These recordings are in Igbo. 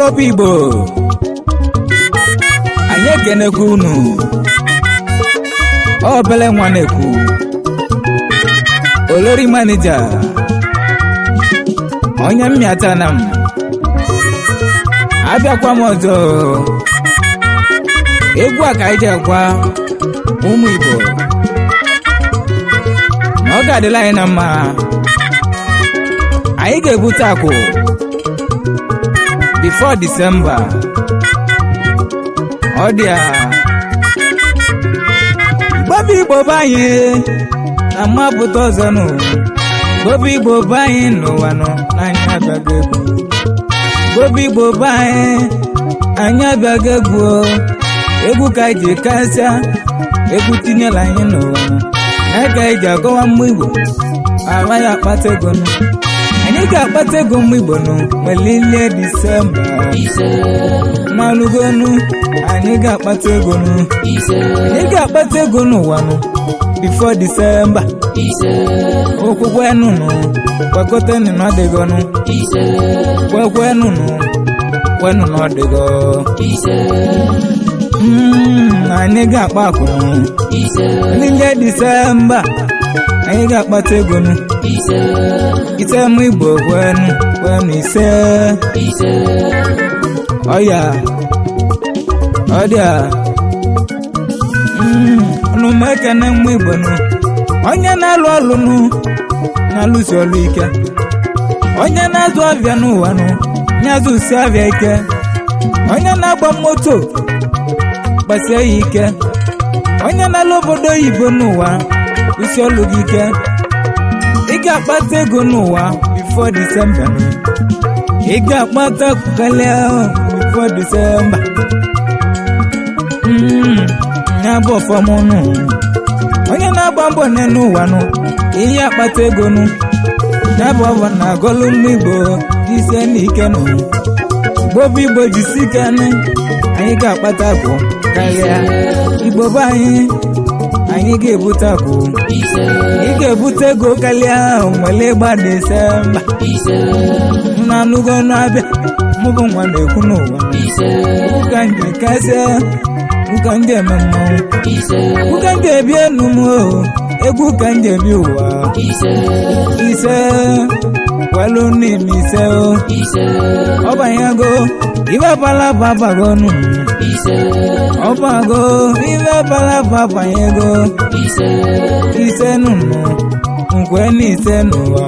Igbo Igbo anyị ekenekwa unu obele nwa na-ekwu Olori manager Onyemmiata na m abịakwa m ọzọ egwu a ka anyị ji agwa ụmụ Igbo na ọ ga-adịla anyị na mma anyị ga-ebute akụ before December ọ dị a Igbo Igbo banye na mmapụta ọzọ nụ Igbo Igbo banye n'ụwa nọ n'anya abịago egwu Igbo Igbo banye anyị abịago egwu ka anyị ji kasịa egwu tinyela anyị n'ụwa nọ na ka anyị ji agọwa mmụ Igbo amaghị akpata ego nụ anyị ga-akpata ego mmụ Igbo nụ melilie Disemba n'alụgonu anyị ga-akpata ego nụ anyị ga-akpata ego n'ụwa nụ before December okwukwe nụnụ kwakote nụ n'ọdịgo nụ kwekwe nụnụ kwenu n'ọdịgo anyị ga-akpa akwụ nụ melilie Disemba anyị ga-akpata ego nụ ite mụ Igbo kwenu ise ọya ọdịa ọnụ m ekene mụ Igbo nụ onye na-alụ ọlụ nụ na-alụsi ọlụ ike onye na-azụ abịa n'ụwa nụ na-azụsi abịa ike onye na-agba moto gbasie ya ike onye na-alụ obodo oyibo n'ụwa usi ọlụ gị ike ị ga-akpata ego n'ụwa before December nụ ị ga-akpata karịa before December ya bụ ọfọmụ nụ onye na-agba mbọ n'ụwa nụ ihe akpata ego nụ ya bụ ọbụ na agọlụ mmụ Igbo ise n'ike nụ Igbo Igbo jisi ike nụ anyị ga-akpata akụ karịa Igbo be anyị ga-ebute akụ ị ga-ebute ego karịa nwere ịgba Disemba na anụgo n'abịa mụbụ nwa na-ekwu n'ụwa ụka nje kasịa ụka nje eme mmanwụ ụka nje ebi enu m egwu ka nje ebi ụwa ise kwelu n'ime ise ọbanyego ibe balaba bagonu ọbago ibe balaba banyego ise nụnụ nkwe n'ise n'ụwa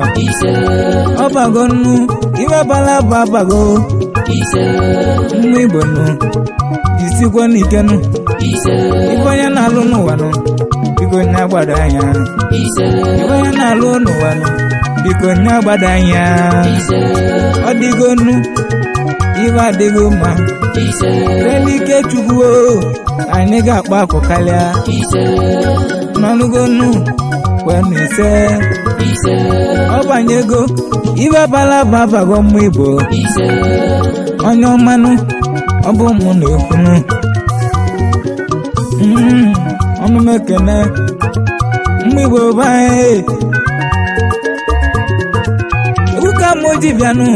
ọbago nnu ibe balaba bago mmụ Igbo nụ jisikwa n'ike nụ ibe onye na-alụ n'ụwa nụ biko nye agbada anya ibe onye na-alụ n'ụwa nụ biko nye agbada anya ọ dịgo nụ ibe adịgo mma n'ike Chukwu anyị ga-akpa akụ karịa n'ọnụgo nụ kwenu ise ọ banyego ibe balaba bago mmụ Igbo onye ọmanụ ọ bụ mụ na-ekwunu ọmụmụ ekene mmụ Igbo banye egwu ka mụ ji bịanụ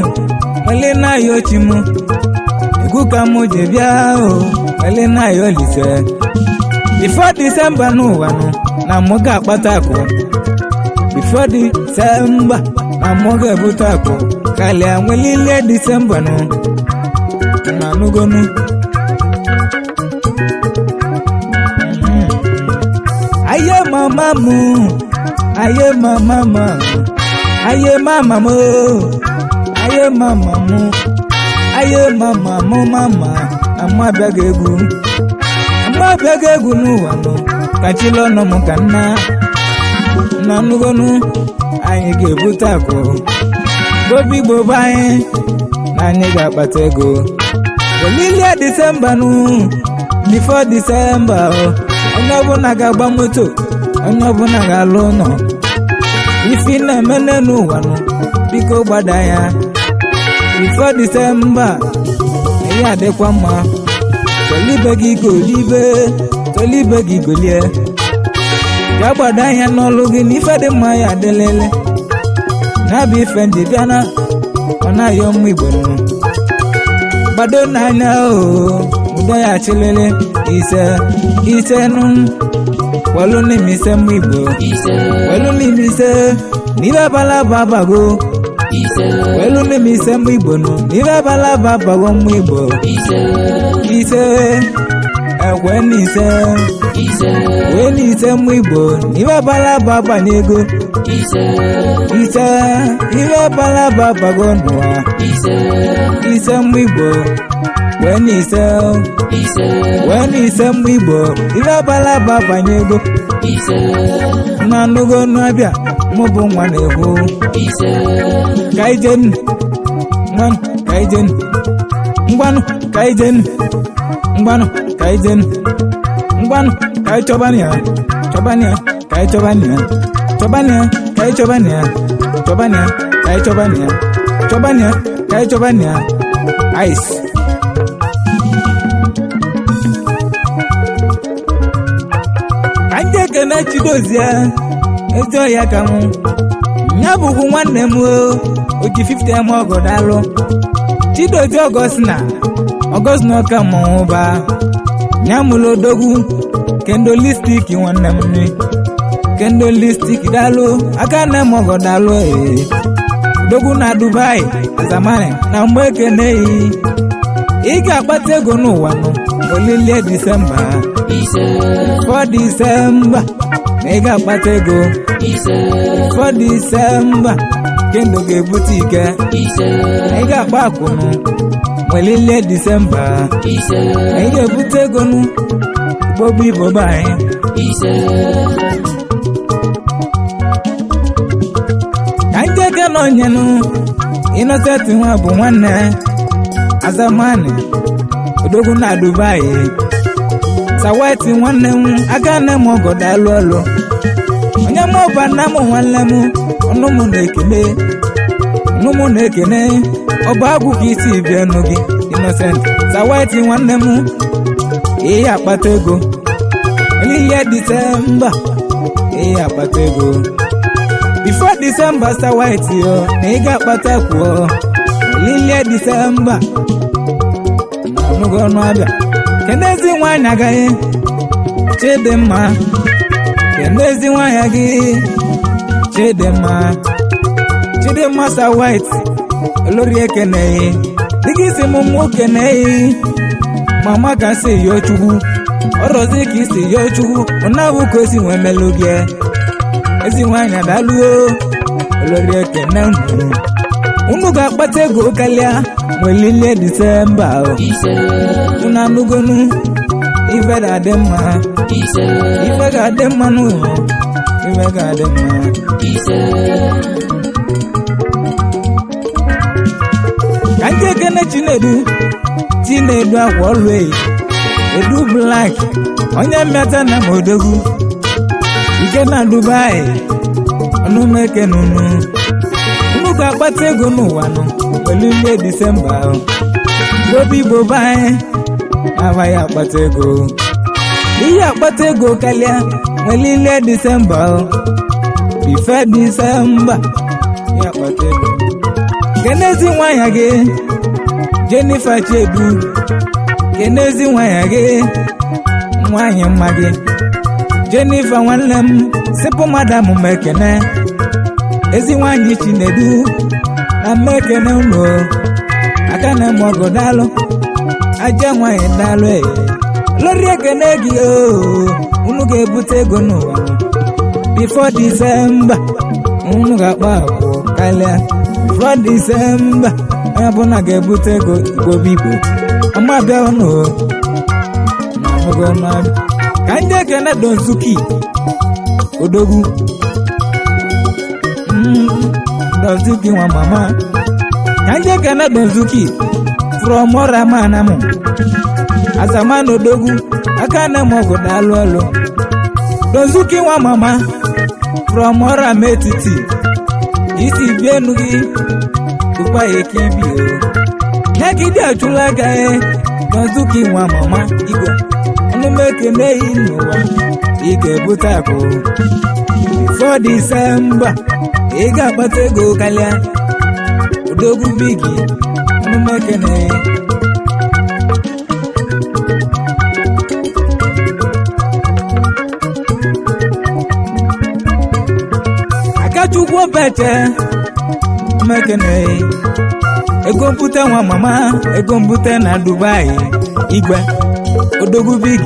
wele na-ayọ chi mụ egwu ka mụ ji bịa wele na-ayọ Olise before December n'ụwa nụ na mụ ga-akpata akụ before December na mụ ga-ebute akụ karịa nwelilie December nụ na anụgonu aye mama mụ aye mama mụ aye mama mụ aye mama mụ aye mama mụ mama ama abịaghị egwu n'ụwa nụ ka chilọnụ m ka nna na anụgonu anyị ga-ebute akụ Igbo Igbo be anyị na anyị ga-akpata ego olilie Disemba nụ before December onye ọbụla ga-agba moto onye ọbụla ga-alụ ụlọ ifi na-eme n'ụwa nụ biko gbada ya before December ihe adịkwa mma tolibe gị golie ga gbada anya n'ọlụ gị na ife dị mma ya adịlele na bụ ife ndị bịa na ọ na-ayọ mmụ Igbo nụ gbado n'anya udo ya chilele ise nụ welu n'ime ise mụ Igbo welu n'ime ise n'ibe balaba bago welu n'ime ise mụ Igbo nụ n'ibe balaba bago mụ Igbo ise ekwe n'ise wee n'ise mụ Igbo n'ibe balaba banyego ise ibe balaba bago n'ụwa ise mụ Igbo wee n'ise mụ Igbo ibe balaba banyego na nnụgo n'abịa mụ bụ nwa na-ekwu kaijenu ngwanụ kaijenu ngwanụ kaijenu ngwanụ kaijenu ngwanụ kai chọbanịa chọbanịa kai chọbanịa chọbanịa kai chọbanịa chọbanịa kai chọbanịa chọbanịa kai chọbanịa ice anje kene Chidozie ezi ọya ka mụ nya bụkwu nwanne m oji 50 m ọgọ dalụ Chidozie Ọgọstina ọka mmọnwụ ba nya mụlụ odogwu kendolistik nwanne m nri kendolistik dalụ aka nne m ọgọ dalụ odogwu na Dubai azamani na mgbe ekeneghị ị ga-akpata ego n'ụwa nụ olilie Disemba 4 Disemba na ị ga-akpata ego 4 Disemba kendo ga-ebute ike na ị ga-akpa akwụnụ olilie Disemba na ị ga-ebute ego nụ gbogbo Igbo be anyị ka njeke na onyenụ Innocent nwa bụ nwanne azamani odogwu na Dubai saweti nwanne m aka nne m ọgọ dalụ ọlụ onye m ọba nna m nwanne m ọnụ m na-ekene ọba agwụ ka isi bịa nụ gị Innocent saweti nwanne m ihe akpata ego olilie Disemba ihe akpata ego before Disemba saweti na ị ga-akpata kwuo olilie Disemba n'ọnụgọ ọnụ abịa kenezi nwanyị agaghị Chidimma kenezi nwanyị gị Chidimma saweti Olori ekeneghị dịka isi m mụ keneghị mama ka si yo Chukwu ọrọzi ka isi yo Chukwu ọnabụ ka osi nwee melụ gị ezi nwanyị adalụo Olori ekene unu ga-akpata ego karịa nwelilie Disemba unu anụgonu ife ga-adị mma ife ga-adị mma n'ụlọ ife ga-adị mma ka ndị ekene Chinedu akwa ọlụ Edu Black Onyemmiata na modogwu ike na Dubai ọnụmekenunu unu ga-akpata ego n'ụwa nụ olilie Disemba obi Igbo be anyị amaghị akpata ego ihe akpata ego karịa olilie Disemba bife Disemba ihe akpata ego kenezi nwanyị gị Jennifer Chedu kenezi nwanyị gị nwanyị mma gị Jennifer nwanne m sipụ madam mekene ezi nwanyị Chinedu na mmekene unu aka na m ọgọ dalụ aja nwanyị dalụ Olori ekene gị unu ga-ebute ego n'ụwa before Disemba unu ga-akpa akwụ karịa before Disemba onye ọbụla ga-ebute ego Igbo amabịa unu na ka ndị ekene Donzuki odogwu Donzuki nwa mama ka ndị ekene Donzuki from Oramanamụ azamana odogwu aka nne m ọgụ dalụ ọlụ Donzuki nwa mama from Orama etiti isi bienu gị tukwa eke ibi nye ka ịdị achụla aka Donzuki nwa mama Igwe ọnụmekene yi n'ụwa ị ga-ebute akụ before Disemba ị ga-akpata ego karịa odogwu bigi ọnụmekene meche mekene ego mpute nwa mama ego mpute na Dubai igwe odogwu big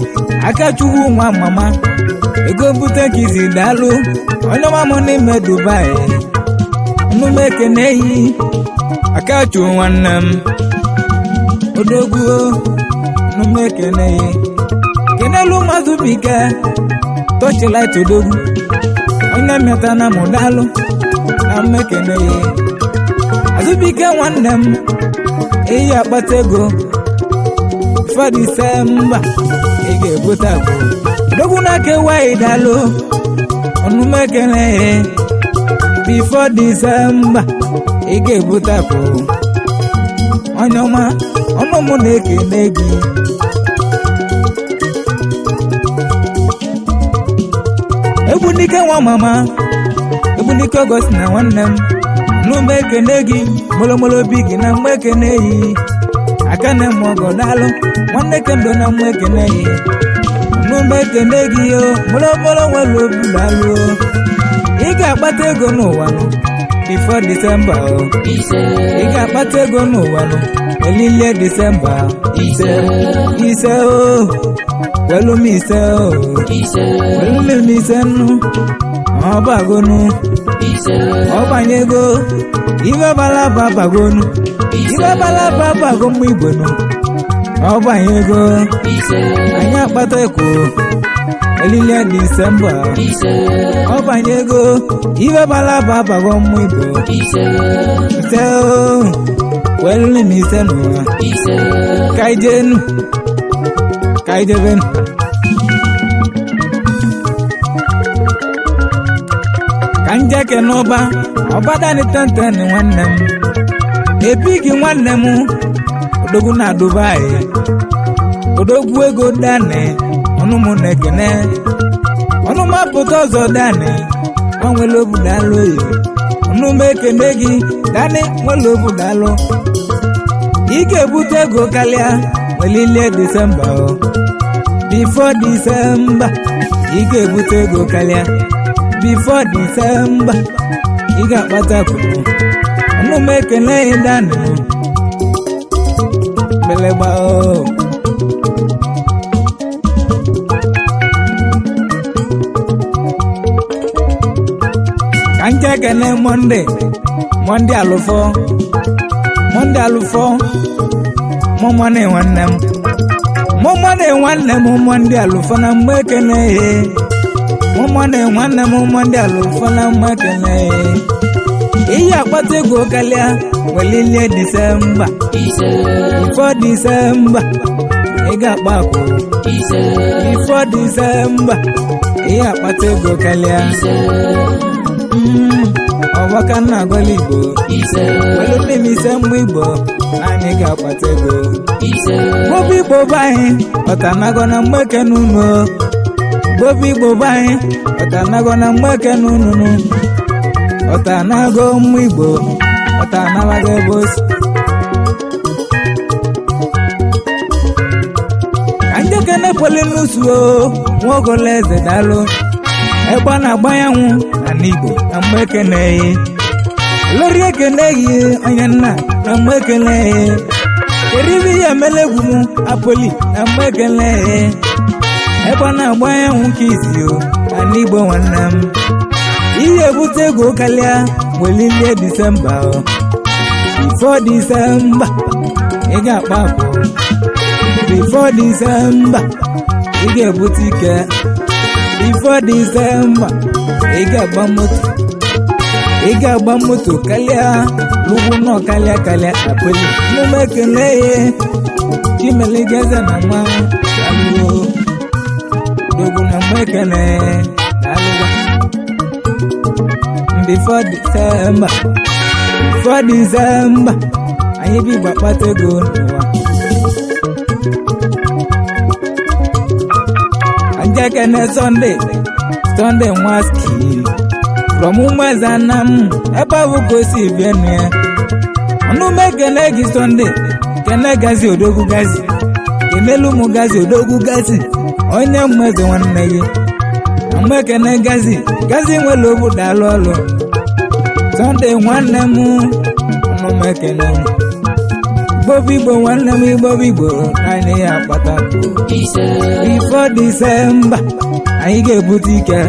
akachukwu nwa mama ego mpute kizi dalụ onye mamụ n'ime Dubai nnu mekene yi akachu nwanne m odogwu nnu mekene yi kenelu mazubike torchlight odogwu Onyemmiata na mụdalụ na mmekene yi azubike nwanne m eyi akpata ego for December ị ga-ebute akụ odogwu na-ake waị dalụ ọnụ mekene yi before December ị ga-ebute akụ onye ọma ọnụ mụ na-ekene gị Ebunike nwa mama Ebunike August na nwanne m n'ụmụ ekene gị molomolo bi gị na mgbe ekene yi aka na m ọgọ dalụ nwanne kendo na mgbe ekene yi n'ụmụ ekene gị yo molomolo nwere obi dalụ ị ga-akpata ego n'ụwa nụ before December ị ga-akpata ego n'ụwa nụ elilie December ise welu m ise welu m ise nụ ọbagonu ọbanyego iwe balaba bagonu iwe balaba bago mụ Igbo nụ ọbanyego anyị akpata eko elilie December ọbanyego iwe balaba bago mụ Igbo ise welu m ise n'ụwa kaijenu kaijebenu kanjeke n'ọba ọbadani tenten nwanne m epigi nwanne m odogwu na Dubai odogwu ego dani ọnụ mụ na-ekene ọnụ mapụta ọzọ dani onwere obu dalụ oyi ọnụ m ekene gị dani nwere obu dalụ ị ga-ebute ego karịa welilie December before December ị ga-ebute ego karịa before December ị ga-akpata kwuru ọnụ m ekele ịdanụ belegba ka nje ekele Monde alụfọ mụmụnne nwanne m Monde alụfọ na mgbe ekele ụmụnne nwanne m Monde alụfọ na mgbe ekele ihe akpata ego karịa welilie December before December ị ga-akpa akụ before December ihe akpata ego karịa ọgbaka nna agwala Igbo welute m ise mgbe Igbo anyị ga-akpata ego bobi Igbo be anyị ọtanago na mgbeke n'ụlọ bobi Igbo be anyị ọtanago na mgbeke n'ụlọ ọtanago mmụ Igbo ọtanabago ebe osi ka njekene polinusu nwaogolo eze dalụ egbe na-agba yanwụ na n'Igbo na mgbe ekeneghị Olori ekeneghị onye nna na mgbe ekeneghị eribi ya emelegwu m apoli na mgbe ekeneghị egbe na-agba yanwụ ka izio na n'Igbo nwanne m ihe ebute ego karịa welilie December before December ị ga-akpa akụ before December ị ga-ebute ike before December ị ga-agba moto karịa lugwu nọ karịa apoli n'ụmụ ekele chimeligeze na nwa alụgo dogo na mgbe ekele alụgwa before December anyị bụ Igbo akpata ego n'ụwa njekene Sunday nwaski from ụmụezana m ebe ọ bụ ka o si bienu ya ọnụ m ekele gị Sunday kene gazi odogwu gazi kenelu m gazi odogwu gazi onye mmeze nwanne gị na mgbe ekene gazi nwere obu dalụ ọlụ Sunday nwanne m ọnụ m ekene Igbo nwanne m Igbo naanị ya akpata before December anyị ga-ebute ike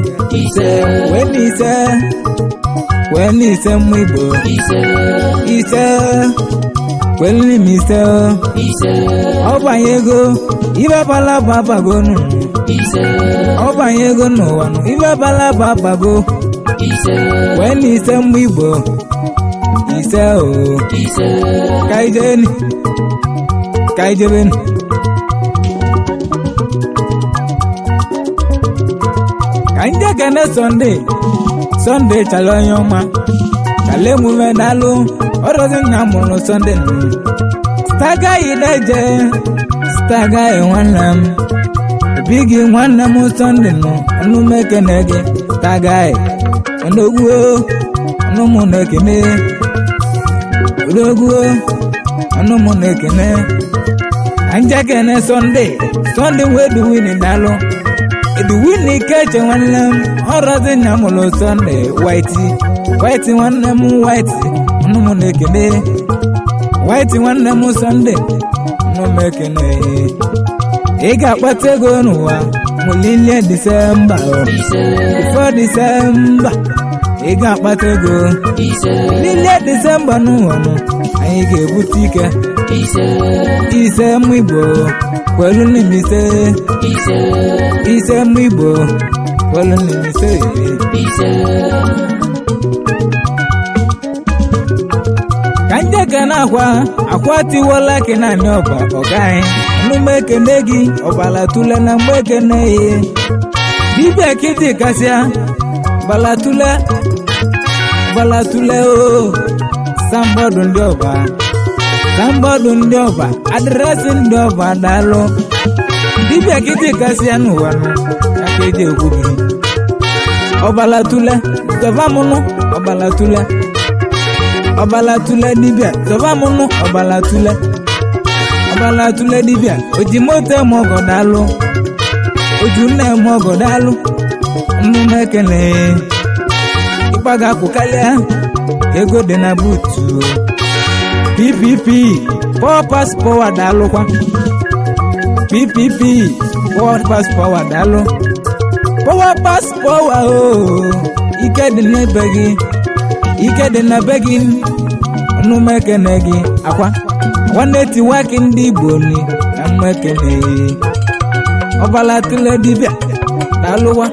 wee n'ise m Igbo kweli m ise ọ banye ego ibe balaba abago ọ banye ego n'ụwa ibe balaba abago wee n'ise m Igbo ise kaijeni kaijebeni ka ndị ekene Sunday chala onye ọma chala emume daalụ ọrọzi nna mụrụ Sunday stagayi deje stagayi nwanne m ebigi nwanne m Sunday nọ ọnụ m ekene gị stagayi onogwuo ọnụ m na-ekene odogwuo ọnụ m na-ekene anyị ekene Sunday wee duwini daalụ eduwini keche nwanne m ọrọzi nna mụrụ Sunday white nwanne m white ọnụ m na-ekene white nwanne m Sunday ọnụ m ekene ị ga-akpata ego n'ụwa mụlilie Disemba before Disemba ị ga-akpata ego lilie Disemba n'ụwa anyị ga-ebute ike ise m Igbo kwelu n'ime ise m Igbo kwelu n'ime ka ndị ekene akwa tiwola kenanị ọba ọgaghị ọnụme ekene gị ọbala tule na mgbe ekene ihe dibịa kịtị kasịa ọbala tule sambọdụ ndị ọba adresị ndị ọba daalụ dibịa kịtị kasịa n'ụwa aka eji ekwu gị ọbala tule zọbamụnụ ọbala tule dibịa zọbamụnụ ọbala tule dibịa oji moto eme ọgọ daalụ oju nna eme ọgọ daalụ nnụnụ ekene ịkpaga akwụkalịa ego dị na buutu PPP power pass power daalụkwa PPP power pass power daalụ power pass power ike dị n'ebe gị ike dị na be gị ọnụ m ekene gị akwa nwanne tiwa gị ndị Igbo ni na m ekene ọbala tụle dibịa daalụwa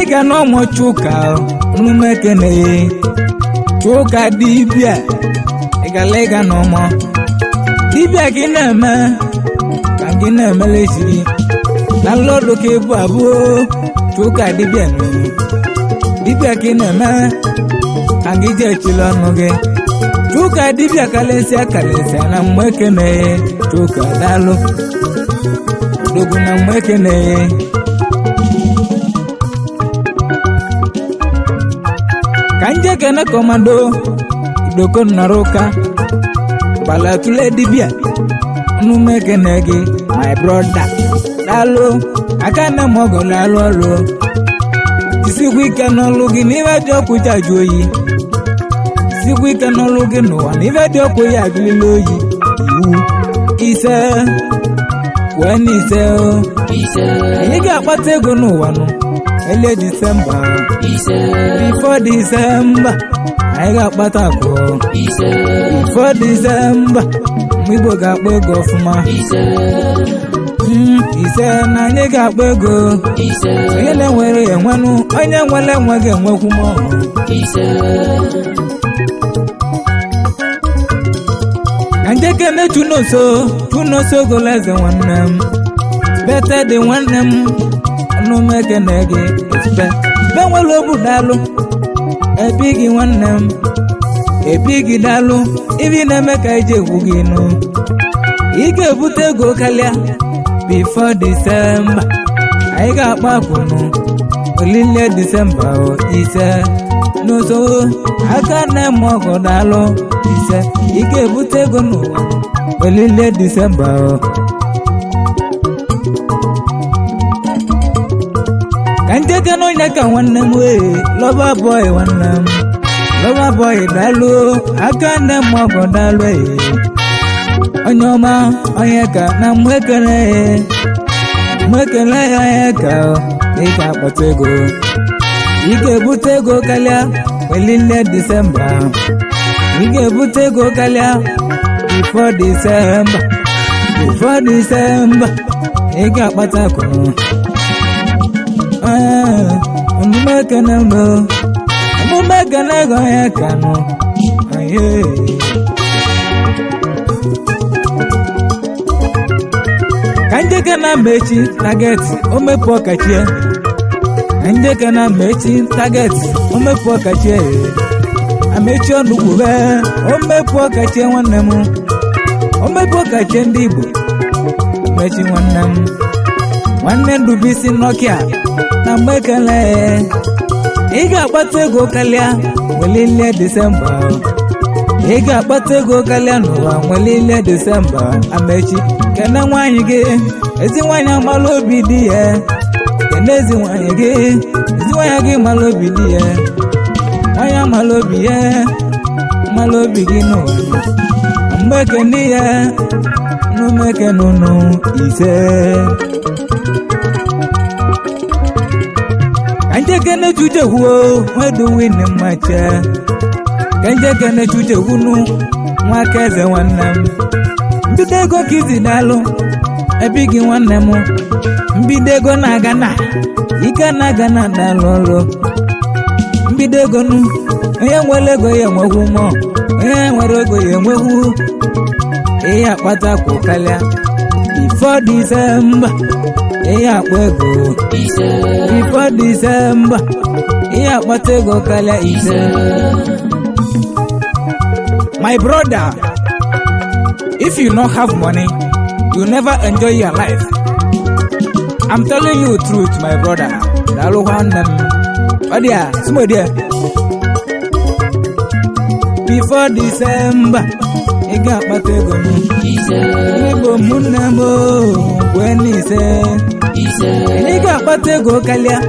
ịga n'ọmụ Chuka ọnụ m ekene Chuka dibịa ịga n'ọmụ dibịa gị na-eme ka gị na-emele isi na nlọdụ ka ebu abụọ Chuka dibịa ka ị na-eme ka gị ji echili ọnụ gị Chuka dibịa kalesịa na mgbe ekene Chuka daalụ odogwu na mgbe ekene ka nje kene komando idoko nọrọ ụka ọbala tule dibịa ọnụ m ekene gị my brother daalụ aka nne m ọgọ daalụ ọlụ isikwa ike n'ọlụ gị n'ibe dị ọkụ ji ajụ oyi isikwa ike n'ọlụ gị n'ụwa n'ibe dị ọkụ ya ajụlila oyi iwu ise wee n'ise anyị ga-akpata ego n'ụwa ele Disemba before Disemba anyị ga-akpata akụ before Disemba mgbe Igbo ga-akpa ego ọfụma ise na anyị ga-akpa ego onye na-enwere enwenụ onye nwere enweghị enwekwu m ka njekene chunoso goleze nwanne m bete dị nwanne m ọnụ m ekene gị be nwere obu daalụ ebi gị nwanne m ebi gị daalụ ibi na-eme ka iji egwu gị nụ ị ga-ebute ego karịa before December anyị ga-akpa akwụnụ olile December ise n'ụzọ aka na-eme ọgọ daalụ ise ị ga-ebute ego n'ụwa olile December njeke no nyaka nwanne m lover boy nwanne m lover boy dalu aka nne m ọgọ dalu onye ọma onye ka na mwekele onye ka ị ga-akpọta ego ị ga-ebute ego karịa welile Disemba ị ga-ebute ego karịa before Disemba ị ga-akpata akụ omume ekene ego onye ka nọ ka njeke na mechi target omepu ọkachie njeke na mechi target omepu ọkachie amechi ọnụkwube omepu ọkachie nwanne m omepu ọkachie ndị Igbo mechi nwanne m nwanne Ndubisi Nokia na mgbe ekele ị ga-akpata ego karịa welile Disemba ị ga-akpata ego karịa n'ụwa welile Disemba amechi kene nwanyị gị ezi nwanyị amala obi dị ya kene ezi nwanyị gị ezi nwanyị gị mala obi dị ya nwanyị amala obi ya mala obi gị n'ụwa mgbe kene ya n'umeke n'ụnụ ise kanjekene chuchehwu weduwin mmache kanjekene chuchehwunu nwaka eze nwanne m mbido ego ka izi dalụ ebe gị nwanne m mbido ego na-aga na ike na-aga na dalụ ọrụ mbido ego nu onye nwere ego ya enwegwu mmụọ onye nwere ego ya enwegwu ihe akpata kwụ karịa before Disemba ihe akpa ego before Disemba ihe akpata ego karịa ise my brother. If you don't have money, you never enjoy your life. I'm telling you the truth, my brother. Before December, you got my tego. Igbo munamo, when he said, you got my tego kalia.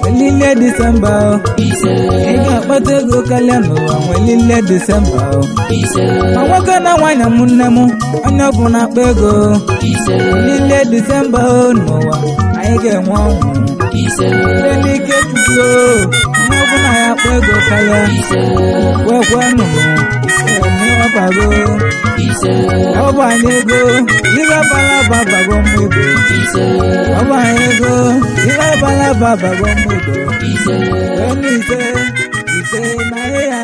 Welile December, you got my tego kalia. Welile December. Mawaka na wanya munemo, anyabu na pego. Welile December, noa, aige mwangu. Welike tuko, anyabu na ya pego kaya. Wekwa numu, wekwa pago. Oba nego, liga bala baba gombo. Oba nego, liga bala baba gombo. When he say na